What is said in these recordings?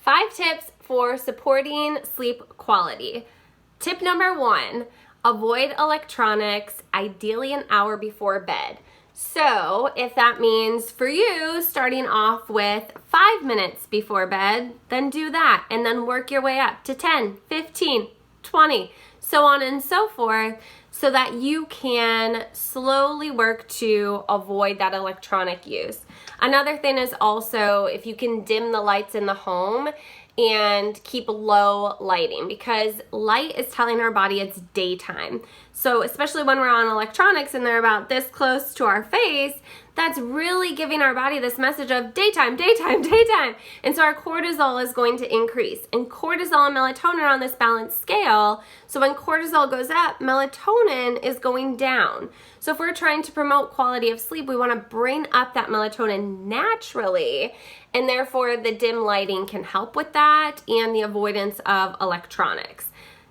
5 tips for supporting sleep quality. Tip number 1, avoid electronics, ideally an hour before bed. So if that means for you starting off with 5 minutes before bed, then do that and then work your way up to 10, 15, 20, so on and so forth, so that you can slowly work to avoid that electronic use. Another thing is also if you can dim the lights in the home and keep low lighting, because light is telling our body it's daytime. So especially when we're on electronics and they're about this close to our face, that's really giving our body this message of daytime, daytime, daytime. And so our cortisol is going to increase. And cortisol and melatonin are on this balanced scale. So when cortisol goes up, melatonin is going down. So if we're trying to promote quality of sleep, we want to bring up that melatonin naturally. And therefore the dim lighting can help with that and the avoidance of electronics.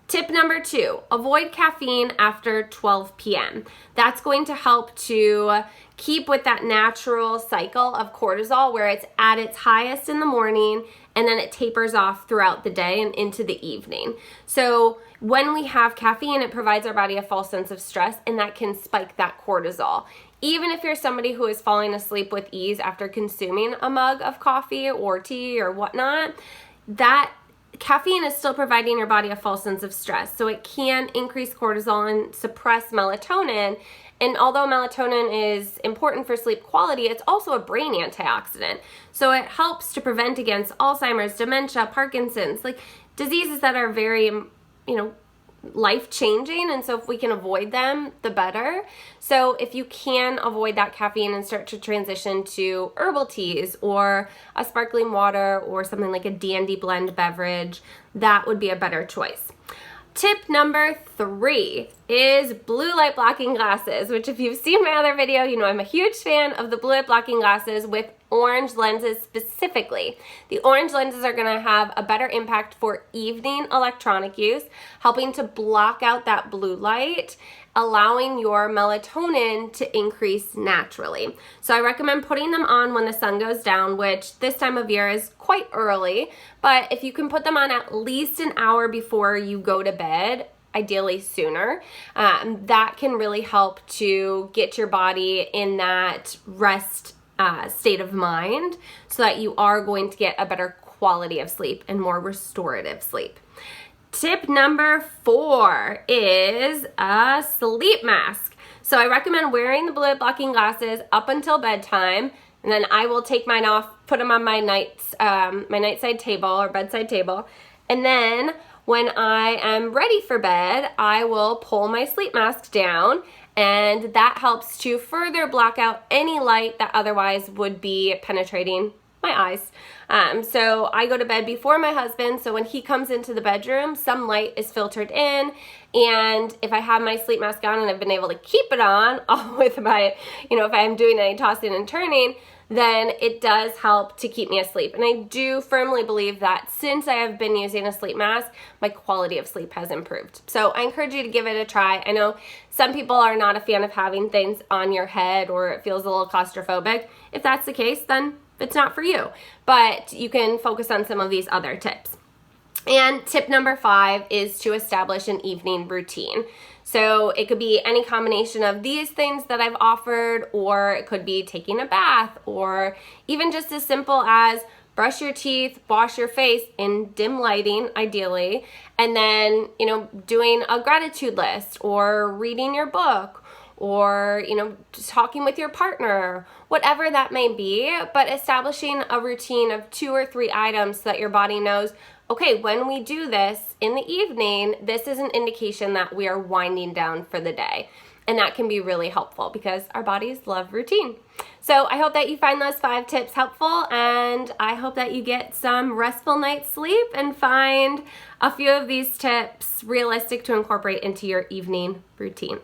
Tip number 2, avoid caffeine after 12 p.m. That's going to help to keep with that natural cycle of cortisol where it's at its highest in the morning and then it tapers off throughout the day and into the evening. So when we have caffeine, it provides our body a false sense of stress, and that can spike that cortisol. Even if you're somebody who is falling asleep with ease after consuming a mug of coffee or tea or whatnot, that caffeine is still providing your body a false sense of stress. So it can increase cortisol and suppress melatonin. And although melatonin is important for sleep quality, it's also a brain antioxidant. So it helps to prevent against Alzheimer's, dementia, Parkinson's, like diseases that are very, life-changing. And so if we can avoid them, the better. So if you can avoid that caffeine and start to transition to herbal teas or a sparkling water or something like a dandy blend beverage, that would be a better choice. Tip number 3 is blue light blocking glasses, which if you've seen my other video, you know I'm a huge fan of the blue light blocking glasses with orange lenses specifically. The orange lenses are going to have a better impact for evening electronic use, helping to block out that blue light, allowing your melatonin to increase naturally. So I recommend putting them on when the sun goes down, which this time of year is quite early, but if you can put them on at least an hour before you go to bed, ideally sooner, that can really help to get your body in that rest state of mind so that you are going to get a better quality of sleep and more restorative sleep. Tip number 4 is a sleep mask. So I recommend wearing the blue light blocking glasses up until bedtime, and then I will take mine off, put them on my nightside table or bedside table, and then when I am ready for bed, I will pull my sleep mask down, and that helps to further block out any light that otherwise would be penetrating my eyes. So I go to bed before my husband, so when he comes into the bedroom, some light is filtered in, and if I have my sleep mask on and I've been able to keep it on, all with my, if I'm doing any tossing and turning, then it does help to keep me asleep. And I do firmly believe that since I have been using a sleep mask, my quality of sleep has improved. So I encourage you to give it a try. I know some people are not a fan of having things on your head or it feels a little claustrophobic. If that's the case, then it's not for you. But you can focus on some of these other tips. And tip number 5 is to establish an evening routine. So it could be any combination of these things that I've offered, or it could be taking a bath, or even just as simple as brush your teeth, wash your face in dim lighting, ideally, and then, doing a gratitude list or reading your book or, just talking with your partner, whatever that may be, but establishing a routine of 2 or 3 items so that your body knows, okay, when we do this in the evening, this is an indication that we are winding down for the day. And that can be really helpful because our bodies love routine. So I hope that you find those 5 tips helpful, and I hope that you get some restful night's sleep and find a few of these tips realistic to incorporate into your evening routine.